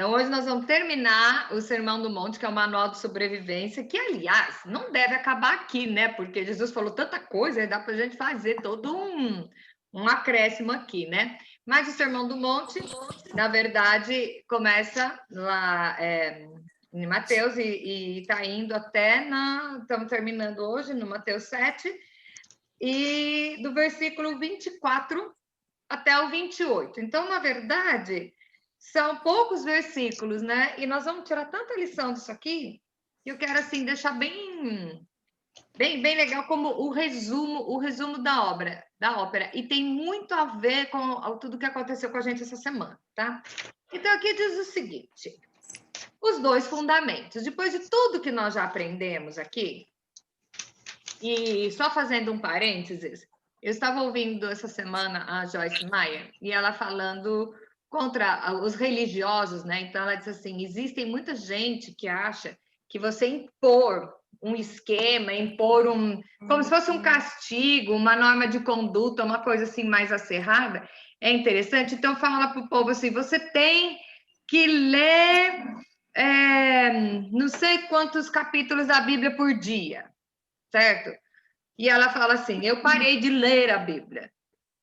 Então, hoje nós vamos terminar o Sermão do Monte, que é o Manual de Sobrevivência, que, aliás, não deve acabar aqui, né? Porque Jesus falou tanta coisa, dá para a gente fazer todo um acréscimo aqui, né? Mas o Sermão do Monte, na verdade, começa lá em Mateus e está indo até estamos terminando hoje no Mateus 7, e do versículo 24 até o 28. Então, na verdade, são poucos versículos, né? E nós vamos tirar tanta lição disso aqui, que eu quero, assim, deixar bem legal como o resumo da ópera. E tem muito a ver com tudo que aconteceu com a gente essa semana, tá? Então, aqui diz o seguinte: os dois fundamentos. Depois de tudo que nós já aprendemos aqui, e só fazendo um parênteses, eu estava ouvindo essa semana a Joyce Meyer, e ela falando contra os religiosos, né? Então, ela disse assim: existem muita gente que acha que você impor um esquema, como se fosse um castigo, uma norma de conduta, uma coisa assim mais acerrada, é interessante. Então, fala para o povo assim: você tem que ler não sei quantos capítulos da Bíblia por dia, certo? E ela fala assim: eu parei de ler a Bíblia,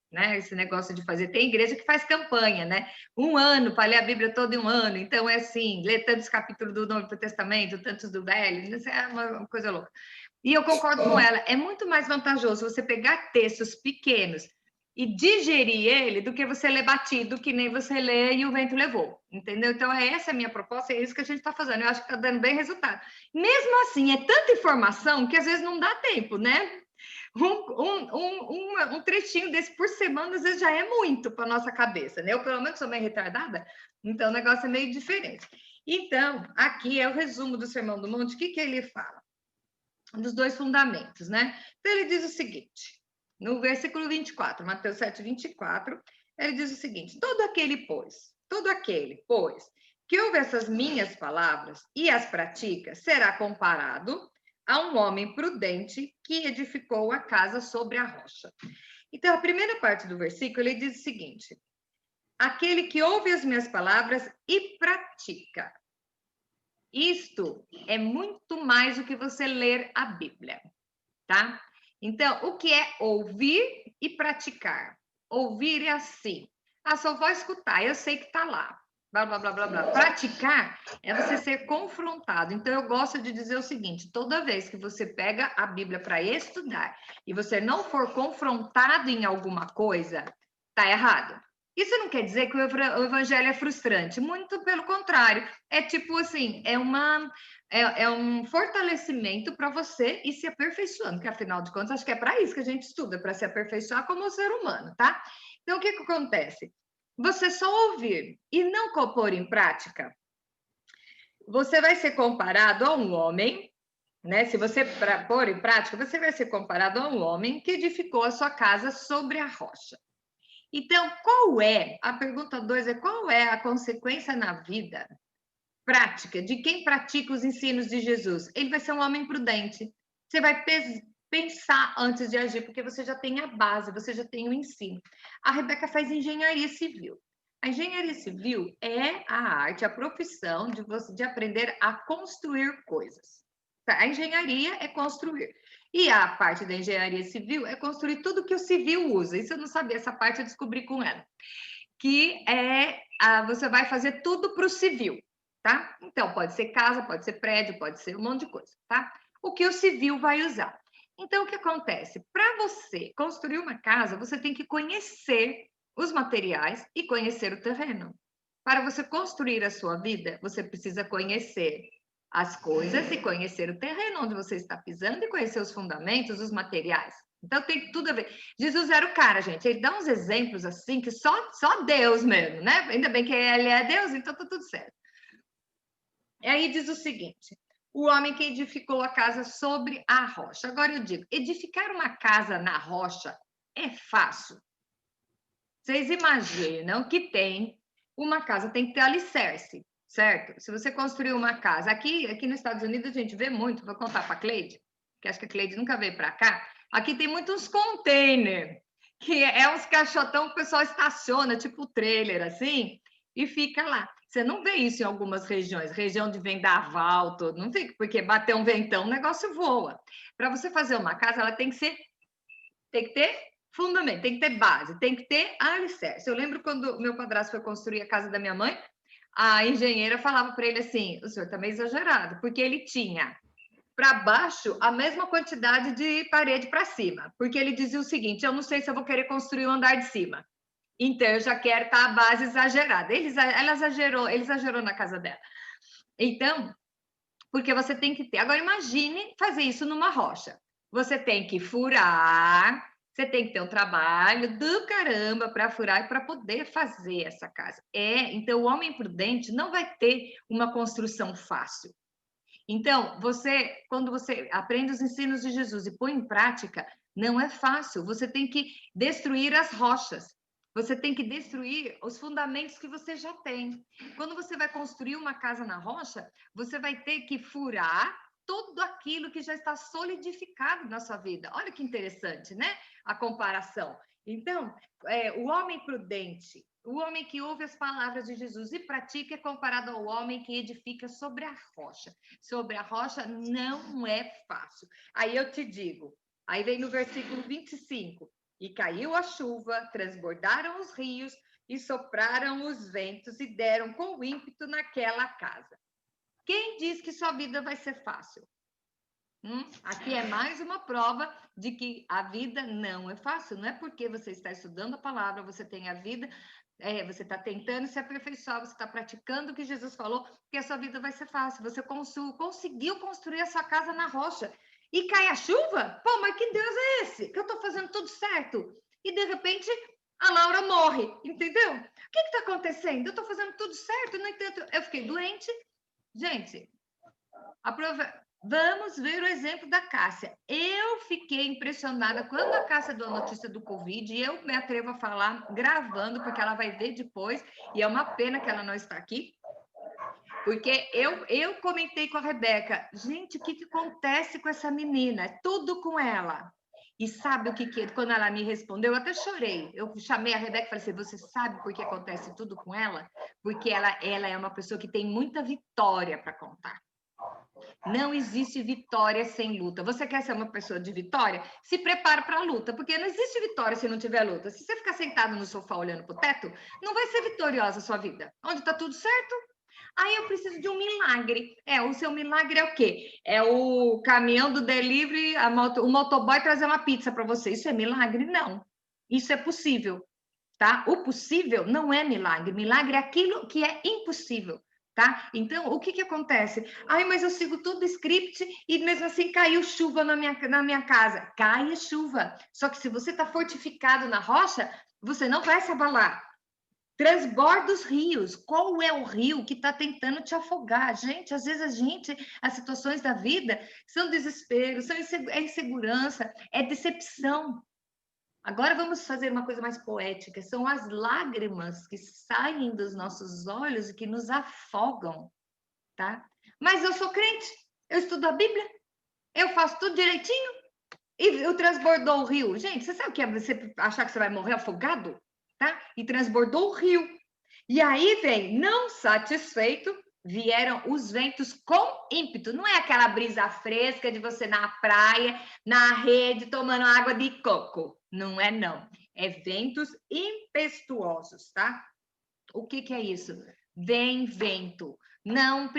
né? Esse negócio de fazer. Tem igreja que faz campanha, né? Um ano para ler a Bíblia toda em um ano. Então, é assim: ler tantos capítulos do Novo Testamento, tantos do Velho. Isso é uma coisa louca. E eu concordo com ela: é muito mais vantajoso você pegar textos pequenos e digerir ele do que você ler batido, que nem você lê e o vento levou, entendeu? Então, essa é a minha proposta, é isso que a gente está fazendo. Eu acho que está dando bem resultado. Mesmo assim, é tanta informação que às vezes não dá tempo, né? Um trechinho desse por semana, às vezes já é muito para nossa cabeça, né? Eu, pelo menos, sou meio retardada, então o negócio é meio diferente. Então, aqui é o resumo do Sermão do Monte. O que ele fala? Dos dois fundamentos, né? Então, ele diz o seguinte, no versículo 24, Mateus 7, 24, ele diz o seguinte: todo aquele, pois, que ouve essas minhas palavras e as pratica, será comparado a um homem prudente que edificou a casa sobre a rocha. Então, a primeira parte do versículo, ele diz o seguinte: aquele que ouve as minhas palavras e pratica. Isto é muito mais do que você ler a Bíblia, tá? Então, o que é ouvir e praticar? Ouvir é assim: só vou escutar, eu sei que está lá. Blá, blá, blá, blá, blá. Praticar é você ser confrontado. Então, eu gosto de dizer o seguinte: toda vez que você pega a Bíblia para estudar e você não for confrontado em alguma coisa, tá errado. Isso não quer dizer que o evangelho é frustrante, muito pelo contrário. É tipo assim, é um fortalecimento para você ir se aperfeiçoando, que afinal de contas, acho que é para isso que a gente estuda, para se aperfeiçoar como ser humano, tá? Então, o que acontece? Você só ouvir e não pôr em prática, você vai ser comparado a um homem, né? Se você pôr em prática, você vai ser comparado a um homem que edificou a sua casa sobre a rocha. Então, a pergunta 2 é: qual é a consequência na vida prática de quem pratica os ensinos de Jesus? Ele vai ser um homem prudente. Você vai pensar antes de agir, porque você já tem a base, você já tem o ensino. A Rebeca faz engenharia civil. A engenharia civil é a arte, a profissão de aprender a construir coisas. A engenharia é construir. E a parte da engenharia civil é construir tudo que o civil usa. Isso eu não sabia, essa parte eu descobri com ela. Que você vai fazer tudo para o civil, tá? Então, pode ser casa, pode ser prédio, pode ser um monte de coisa, tá? O que o civil vai usar. Então, o que acontece? Para você construir uma casa, você tem que conhecer os materiais e conhecer o terreno. Para você construir a sua vida, você precisa conhecer as coisas e conhecer o terreno onde você está pisando e conhecer os fundamentos, os materiais. Então, tem tudo a ver. Jesus era o cara, gente. Ele dá uns exemplos assim que só Deus mesmo, né? Ainda bem que ele é Deus, então tá tudo certo. E aí diz o seguinte: o homem que edificou a casa sobre a rocha. Agora eu digo, edificar uma casa na rocha é fácil. Vocês imaginam que uma casa tem que ter alicerce, certo? Se você construir uma casa, aqui nos Estados Unidos a gente vê muito, vou contar para a Cleide, que acho que a Cleide nunca veio para cá, aqui tem muitos containers, que é uns caixotão que o pessoal estaciona, tipo trailer, assim, e fica lá. Você não vê isso em algumas regiões, região de vendaval, todo, não fica, porque bater um ventão, o negócio voa. Para você fazer uma casa, ela tem que ter fundamento, tem que ter base, tem que ter alicerce. Eu lembro quando meu padrasto foi construir a casa da minha mãe, a engenheira falava para ele assim: o senhor está meio exagerado, porque ele tinha para baixo a mesma quantidade de parede para cima, porque ele dizia o seguinte: eu não sei se eu vou querer construir o andar de cima, então eu já quero estar a base exagerada. Ele exagerou na casa dela. Então, porque você tem que ter. Agora, imagine fazer isso numa rocha. Você tem que furar, você tem que ter um trabalho do caramba para furar e para poder fazer essa casa. Então, o homem prudente não vai ter uma construção fácil. Então, quando você aprende os ensinos de Jesus e põe em prática, não é fácil. Você tem que destruir as rochas. Você tem que destruir os fundamentos que você já tem. Quando você vai construir uma casa na rocha, você vai ter que furar tudo aquilo que já está solidificado na sua vida. Olha que interessante, né? A comparação. Então, o homem prudente, o homem que ouve as palavras de Jesus e pratica é comparado ao homem que edifica sobre a rocha. Sobre a rocha não é fácil. Aí eu te digo, aí vem no versículo 25. E caiu a chuva, transbordaram os rios e sopraram os ventos e deram com ímpeto naquela casa. Quem diz que sua vida vai ser fácil? Aqui é mais uma prova de que a vida não é fácil. Não é porque você está estudando a palavra, você tem a vida, você está tentando se aperfeiçoar, você está praticando o que Jesus falou, que a sua vida vai ser fácil. Você conseguiu construir a sua casa na rocha. E cai a chuva? Pô, mas que Deus é esse? Que eu estou fazendo tudo certo. E de repente a Laura morre, entendeu? O que está acontecendo? Eu estou fazendo tudo certo, no entanto, eu fiquei doente. Gente, vamos ver o exemplo da Cássia. Eu fiquei impressionada quando a Cássia deu a notícia do Covid, e eu me atrevo a falar gravando, porque ela vai ver depois, e é uma pena que ela não está aqui. Porque eu comentei com a Rebeca, gente, o que acontece com essa menina? É tudo com ela. E sabe o que quando ela me respondeu, eu até chorei. Eu chamei a Rebeca e falei assim: você sabe por que acontece tudo com ela? Porque ela é uma pessoa que tem muita vitória para contar. Não existe vitória sem luta. Você quer ser uma pessoa de vitória? Se prepara para a luta, porque não existe vitória se não tiver luta. Se você ficar sentado no sofá olhando para o teto, não vai ser vitoriosa a sua vida. Onde está tudo certo? Aí eu preciso de um milagre. O seu milagre é o quê? É o caminhão do delivery, o motoboy trazer uma pizza para você. Isso é milagre? Não. Isso é possível, tá? O possível não é milagre. Milagre é aquilo que é impossível, tá? Então, o que acontece? Ai, mas eu sigo todo o script e mesmo assim caiu chuva na minha casa. Cai a chuva. Só que se você está fortificado na rocha, você não vai se abalar. Transborda os rios. Qual é o rio que está tentando te afogar? Gente, às vezes as situações da vida são desespero, é insegurança, é decepção. Agora vamos fazer uma coisa mais poética. São as lágrimas que saem dos nossos olhos e que nos afogam, tá? Mas eu sou crente, eu estudo a Bíblia, eu faço tudo direitinho e eu transbordou o rio. Gente, você sabe o que é você achar que você vai morrer afogado? Tá? E transbordou o rio. E aí vem, não satisfeito, vieram os ventos com ímpeto. Não é aquela brisa fresca de você na praia, na rede, tomando água de coco. Não é, não. É ventos impetuosos, tá? O que é isso? Vem vento. Não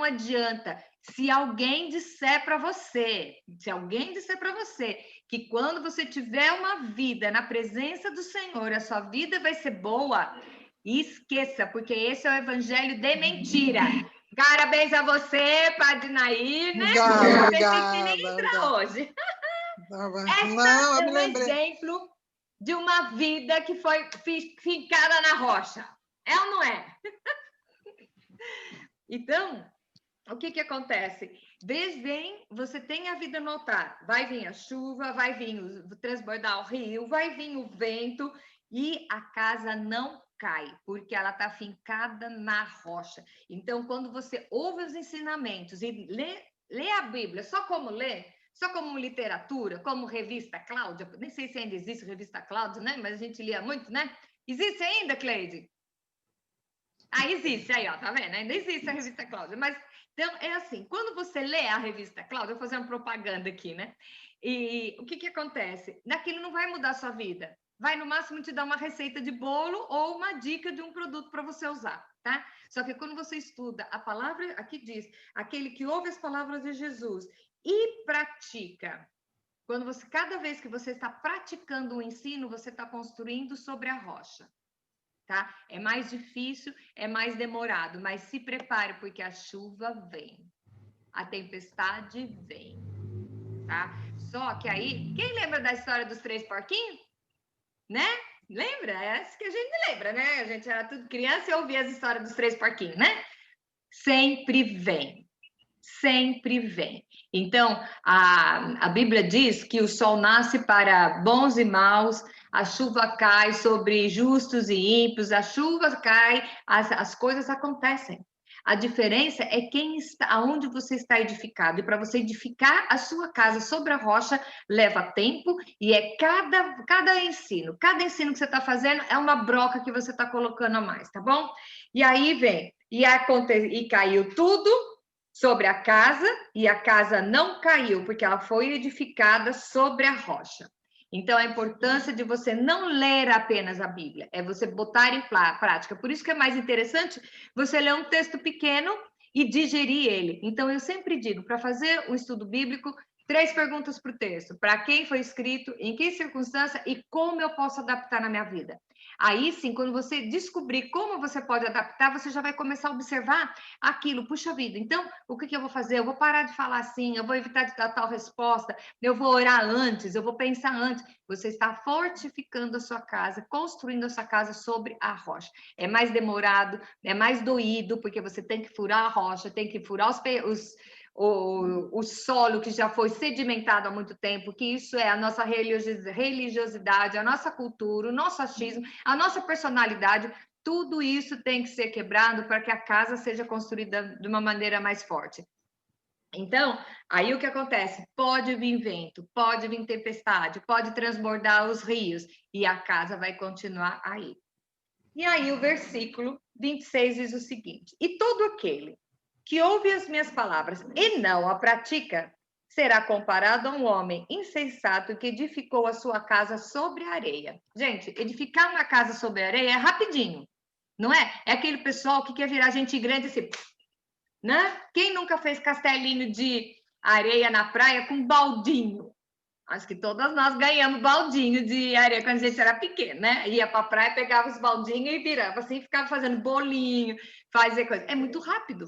adianta. Se alguém disser para você que quando você tiver uma vida na presença do Senhor, a sua vida vai ser boa, esqueça, porque esse é o evangelho de mentira. Parabéns a você, Padre Nair, né? Obrigada, Que nem entra hoje. Não, eu me Essa é um lembrei. exemplo de uma vida que foi fincada na rocha. É ou não é? Então, o que acontece? Você tem a vida no altar, vai vir a chuva, vai vir transbordar o rio, vai vir o vento e a casa não cai, porque ela está fincada na rocha. Então, quando você ouve os ensinamentos e lê a Bíblia só como literatura, como revista Cláudia, nem sei se ainda existe revista Cláudia, né? Mas a gente lia muito, né? Existe ainda, Cleide? Ah, existe aí, ó, tá vendo? Ainda existe a revista Cláudia, mas então é assim, quando você lê a revista Cláudia, eu vou fazer uma propaganda aqui, né? E o que que acontece? Naquilo não vai mudar a sua vida. Vai no máximo te dar uma receita de bolo ou uma dica de um produto para você usar, tá? Só que quando você estuda a palavra, aqui diz, aquele que ouve as palavras de Jesus e pratica. Quando você, cada vez que você está praticando o ensino, você está construindo sobre a rocha. Tá? É mais difícil, é mais demorado, mas se prepare porque a chuva vem, a tempestade vem, tá? Só que aí, quem lembra da história dos 3 porquinhos? Né? Lembra? É essa que a gente lembra, né? A gente era tudo criança e ouvia as histórias dos 3 porquinhos, né? Sempre vem. Sempre vem. Então, a Bíblia diz que o sol nasce para bons e maus, a chuva cai sobre justos e ímpios, a chuva cai, as coisas acontecem. A diferença é quem está, aonde você está edificado. E para você edificar a sua casa sobre a rocha, leva tempo e é cada ensino que você está fazendo é uma broca que você está colocando a mais, tá bom? E aí vem, e caiu tudo sobre a casa, e a casa não caiu, porque ela foi edificada sobre a rocha. Então, a importância de você não ler apenas a Bíblia, é você botar em prática. Por isso que é mais interessante você ler um texto pequeno e digerir ele. Então, eu sempre digo, para fazer um estudo bíblico, 3 perguntas para o texto. Para quem foi escrito, em que circunstância e como eu posso adaptar na minha vida. Aí sim, quando você descobrir como você pode adaptar, você já vai começar a observar aquilo. Puxa vida, então, o que eu vou fazer? Eu vou parar de falar assim, eu vou evitar de dar tal resposta, eu vou orar antes, eu vou pensar antes. Você está fortificando a sua casa, construindo a sua casa sobre a rocha. É mais demorado, é mais doído, porque você tem que furar a rocha, tem que furar o solo que já foi sedimentado há muito tempo, que isso é a nossa religiosidade, a nossa cultura, o nosso achismo, a nossa personalidade, tudo isso tem que ser quebrado para que a casa seja construída de uma maneira mais forte. Então, aí o que acontece? Pode vir vento, pode vir tempestade, pode transbordar os rios e a casa vai continuar aí. E aí o versículo 26 diz o seguinte: e todo aquele que ouve as minhas palavras e não a pratica, será comparado a um homem insensato que edificou a sua casa sobre a areia. Gente, edificar uma casa sobre a areia é rapidinho, não é? É aquele pessoal que quer virar gente grande assim, né? Quem nunca fez castelinho de areia na praia com baldinho? Acho que todas nós ganhamos baldinho de areia quando a gente era pequena, né? Ia para a praia, pegava os baldinhos e virava assim, ficava fazendo bolinho, fazia coisa. É muito rápido.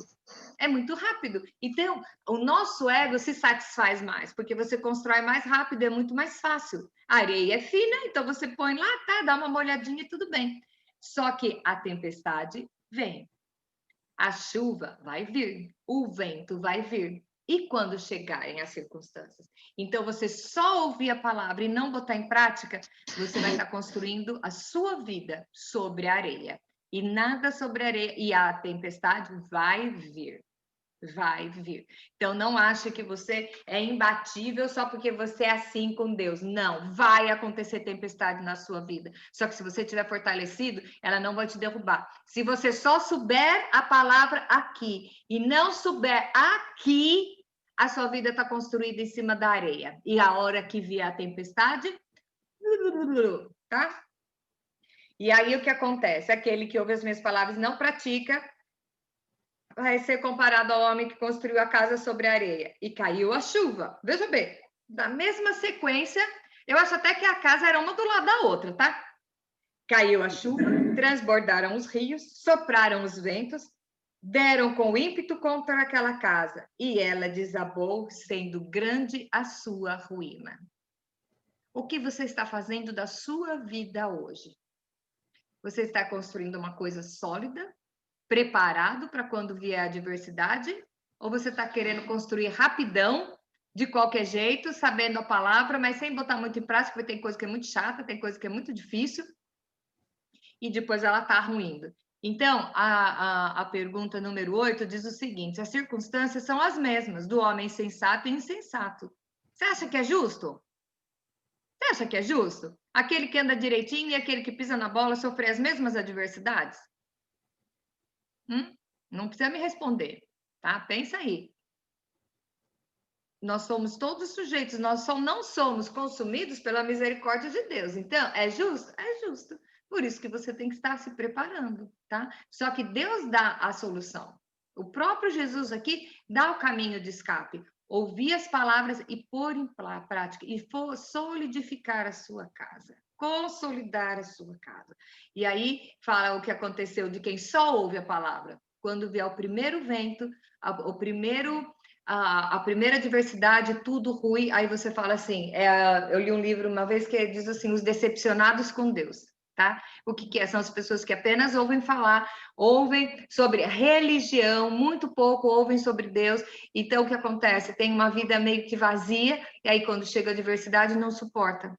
É muito rápido. Então, o nosso ego se satisfaz mais, porque você constrói mais rápido, é muito mais fácil. A areia é fina, então você põe lá, tá, dá uma molhadinha e tudo bem. Só que a tempestade vem. A chuva vai vir, o vento vai vir. E quando chegarem as circunstâncias? Então, você só ouvir a palavra e não botar em prática, você vai estar construindo a sua vida sobre a areia. E nada sobre a areia. E a tempestade vai vir. Vai vir. Então, não ache que você é imbatível só porque você é assim com Deus. Não, vai acontecer tempestade na sua vida. Só que se você estiver fortalecido, ela não vai te derrubar. Se você só souber a palavra aqui e não souber aqui, a sua vida está construída em cima da areia. E a hora que vier a tempestade, tá? E aí o que acontece? Aquele que ouve as minhas palavras e não pratica, vai ser comparado ao homem que construiu a casa sobre a areia e caiu a chuva. Veja bem, da mesma sequência, eu acho até que a casa era uma do lado da outra, tá? Caiu a chuva, transbordaram os rios, sopraram os ventos, deram com ímpeto contra aquela casa e ela desabou, sendo grande a sua ruína. O que você está fazendo da sua vida hoje? Você está construindo uma coisa sólida, preparado para quando vier a adversidade? Ou você está querendo construir rapidão, de qualquer jeito, sabendo a palavra, mas sem botar muito em prática, porque tem coisa que é muito chata, tem coisa que é muito difícil, e depois ela está ruindo. Então, a pergunta número 8 diz o seguinte: as circunstâncias são as mesmas, do homem sensato e insensato. Você acha que é justo? Você acha que é justo? Aquele que anda direitinho e aquele que pisa na bola sofrer as mesmas adversidades? Não precisa me responder, tá? Pensa aí. Nós somos todos sujeitos, não somos consumidos pela misericórdia de Deus. Então, é justo? É justo. Por isso que você tem que estar se preparando, tá? Só que Deus dá a solução. O próprio Jesus aqui dá o caminho de escape. Ouvir as palavras e pôr em prática, e solidificar a sua casa, consolidar a sua casa. E aí fala o que aconteceu de quem só ouve a palavra. Quando vier o primeiro vento, a primeira adversidade, tudo ruim, aí você fala assim, eu li um livro uma vez que diz assim, os decepcionados com Deus, tá? O que é? São as pessoas que apenas ouvem falar, ouvem sobre a religião, muito pouco ouvem sobre Deus, então o que acontece? Tem uma vida meio que vazia, e aí quando chega a adversidade não suporta.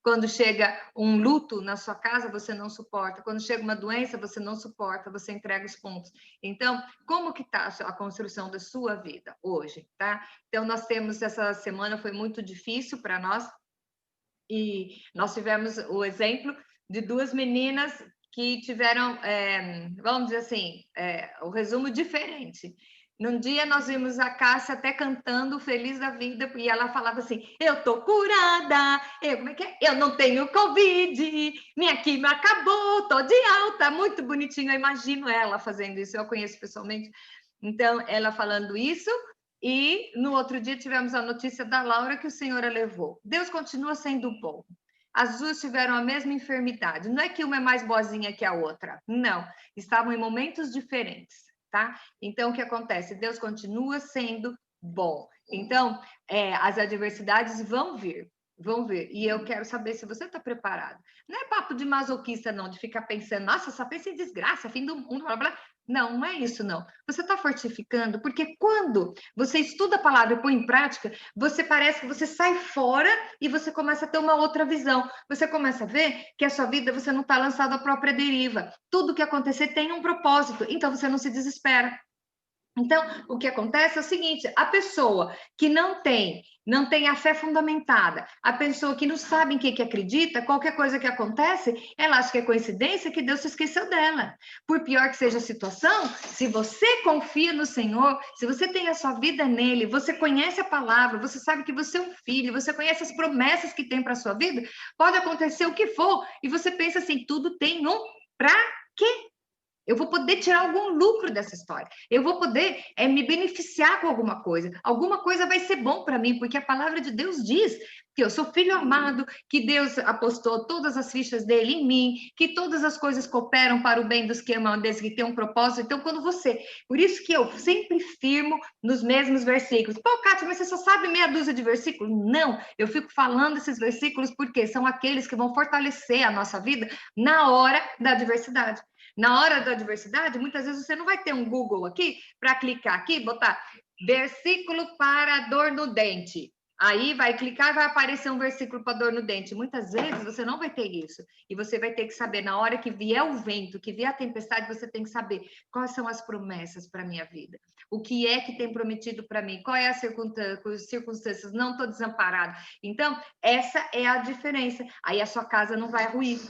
Quando chega um luto na sua casa, você não suporta. Quando chega uma doença, você não suporta, você entrega os pontos. Então, como que está a construção da sua vida hoje, tá? Então, nós temos, essa semana foi muito difícil para nós, e nós tivemos o exemplo de duas meninas que tiveram, vamos dizer assim, o resumo diferente. Num dia nós vimos a Cássia até cantando feliz da vida, e ela falava assim, eu tô curada, como é que é? Eu não tenho Covid, minha quimio acabou, tô de alta, muito bonitinho, eu imagino ela fazendo isso, eu a conheço pessoalmente. Então, ela falando isso, e no outro dia tivemos a notícia da Laura que o Senhor a levou. Deus continua sendo bom. As duas tiveram a mesma enfermidade. Não é que uma é mais boazinha que a outra, não. Estavam em momentos diferentes. Tá? Então, o que acontece? Deus continua sendo bom. Então, as adversidades vão vir. E eu quero saber se você está preparado. Não é papo de masoquista, não, de ficar pensando, nossa, só pensa em desgraça, fim do mundo, blá, blá. Não, não é isso, não. Você está fortificando, porque quando você estuda a palavra e põe em prática, você parece que você sai fora e você começa a ter uma outra visão. Você começa a ver que a sua vida, você não está lançado à própria deriva. Tudo que acontecer tem um propósito, então você não se desespera. Então, o que acontece é o seguinte, a pessoa que não tem a fé fundamentada, a pessoa que não sabe em que acredita, qualquer coisa que acontece, ela acha que é coincidência que Deus se esqueceu dela. Por pior que seja a situação, se você confia no Senhor, se você tem a sua vida nele, você conhece a palavra, você sabe que você é um filho, você conhece as promessas que tem para a sua vida, pode acontecer o que for, e você pensa assim, tudo tem um para quê? Eu vou poder tirar algum lucro dessa história. Eu vou poder me beneficiar com alguma coisa. Alguma coisa vai ser bom para mim, porque a palavra de Deus diz que eu sou filho amado, que Deus apostou todas as fichas dele em mim, que todas as coisas cooperam para o bem dos que amam, desde que tem um propósito. Então, por isso que eu sempre firmo nos mesmos versículos. Pô, Kátia, mas você só sabe meia dúzia de versículos? Não, eu fico falando esses versículos porque são aqueles que vão fortalecer a nossa vida na hora da adversidade. Na hora da adversidade, muitas vezes você não vai ter um Google aqui para clicar aqui, botar versículo para dor no dente. Aí vai clicar e vai aparecer um versículo para dor no dente. Muitas vezes você não vai ter isso. E você vai ter que saber, na hora que vier o vento, que vier a tempestade, você tem que saber quais são as promessas para a minha vida. O que é que tem prometido para mim? Qual é as circunstâncias? Não estou desamparado. Então, essa é a diferença. Aí a sua casa não vai ruir.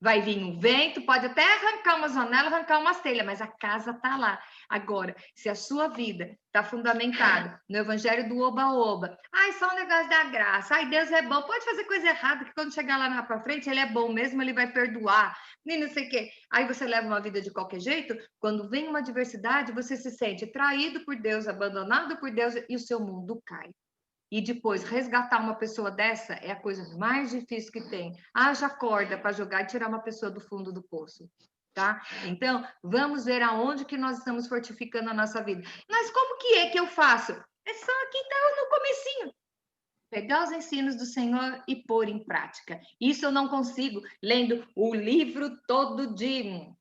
Vai vir um vento, pode até arrancar uma janela, arrancar umas telhas, mas a casa está lá. Agora, se a sua vida está fundamentada no evangelho do oba-oba, ai, só um negócio da graça, ai, Deus é bom, pode fazer coisa errada, que quando chegar lá para frente, ele é bom mesmo, ele vai perdoar, nem não sei o quê. Aí você leva uma vida de qualquer jeito, quando vem uma adversidade, você se sente traído por Deus, abandonado por Deus, e o seu mundo cai. E depois, resgatar uma pessoa dessa é a coisa mais difícil que tem. Haja corda para jogar e tirar uma pessoa do fundo do poço, tá? Então, vamos ver aonde que nós estamos fortificando a nossa vida. Mas como que é que eu faço? É só aqui no comecinho. Pegar os ensinos do Senhor e pôr em prática. Isso eu não consigo lendo o livro todo de...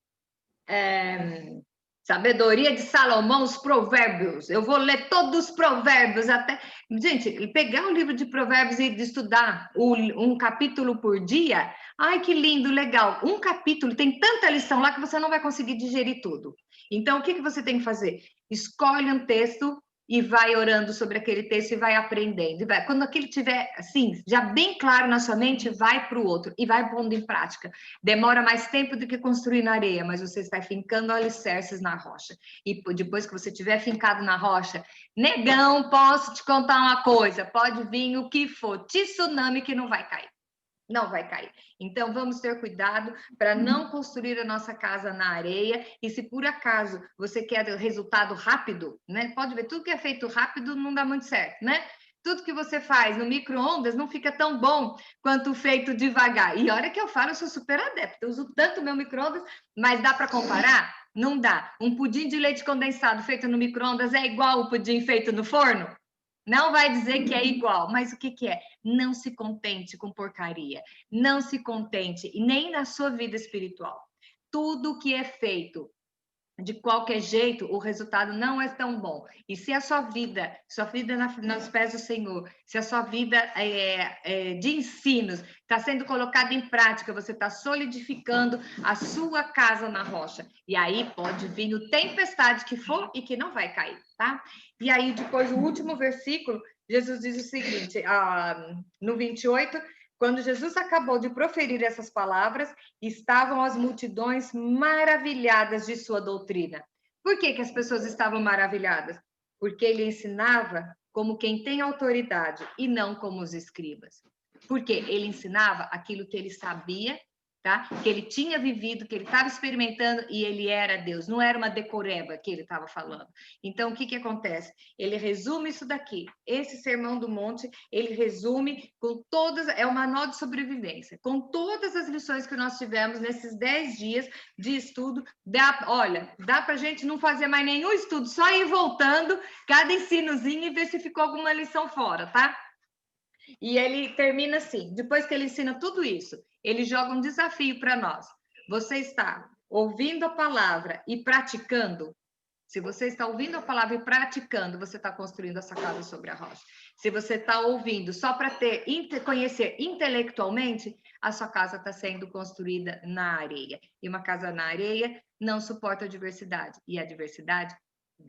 Sabedoria de Salomão, os provérbios. Eu vou ler todos os provérbios até... Gente, pegar o livro de provérbios e estudar um capítulo por dia, ai, que lindo, legal. Um capítulo, tem tanta lição lá que você não vai conseguir digerir tudo. Então, o que você tem que fazer? Escolhe um texto e vai orando sobre aquele texto e vai aprendendo. Quando aquele tiver, assim, já bem claro na sua mente, vai para o outro e vai pondo em prática. Demora mais tempo do que construir na areia, mas você está fincando alicerces na rocha. E depois que você tiver fincado na rocha, negão, posso te contar uma coisa, pode vir o que for, tsunami que não vai cair. Não vai cair. Então, vamos ter cuidado para não construir a nossa casa na areia. E se por acaso você quer resultado rápido, né? Pode ver, tudo que é feito rápido não dá muito certo, né? Tudo que você faz no micro-ondas não fica tão bom quanto feito devagar. E olha que eu falo, eu sou super adepta, eu uso tanto meu micro-ondas, mas dá para comparar? Não dá. Um pudim de leite condensado feito no micro-ondas é igual o pudim feito no forno? Não vai dizer que é igual, mas o que que é? Não se contente com porcaria. Não se contente, e nem na sua vida espiritual. Tudo que é feito de qualquer jeito, o resultado não é tão bom. E se a sua vida nos pés do Senhor, se a sua vida de ensinos está sendo colocada em prática, você está solidificando a sua casa na rocha. E aí pode vir o tempestade que for e que não vai cair, tá? E aí depois o último versículo, Jesus diz o seguinte, no 28, quando Jesus acabou de proferir essas palavras, estavam as multidões maravilhadas de sua doutrina. Por que as pessoas estavam maravilhadas? Porque ele ensinava como quem tem autoridade e não como os escribas. Porque ele ensinava aquilo que ele sabia, tá? Que ele tinha vivido, que ele estava experimentando e ele era Deus. Não era uma decoreba que ele estava falando. Então, o que acontece? Ele resume isso daqui. Esse Sermão do Monte, ele resume com todas... É um manual de sobrevivência. Com todas as lições que nós tivemos nesses 10 dias de estudo. Olha, dá para a gente não fazer mais nenhum estudo, só ir voltando cada ensinozinho e ver se ficou alguma lição fora, tá? E ele termina assim, depois que ele ensina tudo isso, ele joga um desafio para nós. Você está ouvindo a palavra e praticando? Se você está ouvindo a palavra e praticando, você está construindo essa casa sobre a rocha. Se você está ouvindo só para conhecer intelectualmente, a sua casa está sendo construída na areia. E uma casa na areia não suporta a diversidade. E a diversidade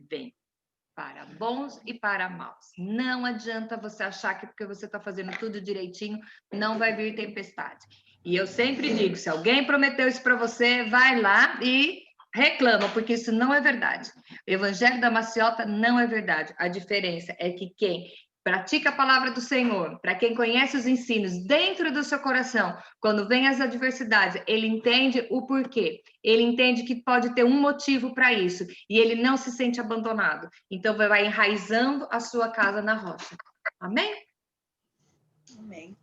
vem para bons e para maus. Não adianta você achar que porque você está fazendo tudo direitinho, não vai vir tempestade. E eu sempre digo, se alguém prometeu isso para você, vai lá e reclama, porque isso não é verdade. O Evangelho da Maciota não é verdade. A diferença é que quem pratica a palavra do Senhor, para quem conhece os ensinos dentro do seu coração, quando vem as adversidades, ele entende o porquê. Ele entende que pode ter um motivo para isso e ele não se sente abandonado. Então vai enraizando a sua casa na rocha. Amém? Amém.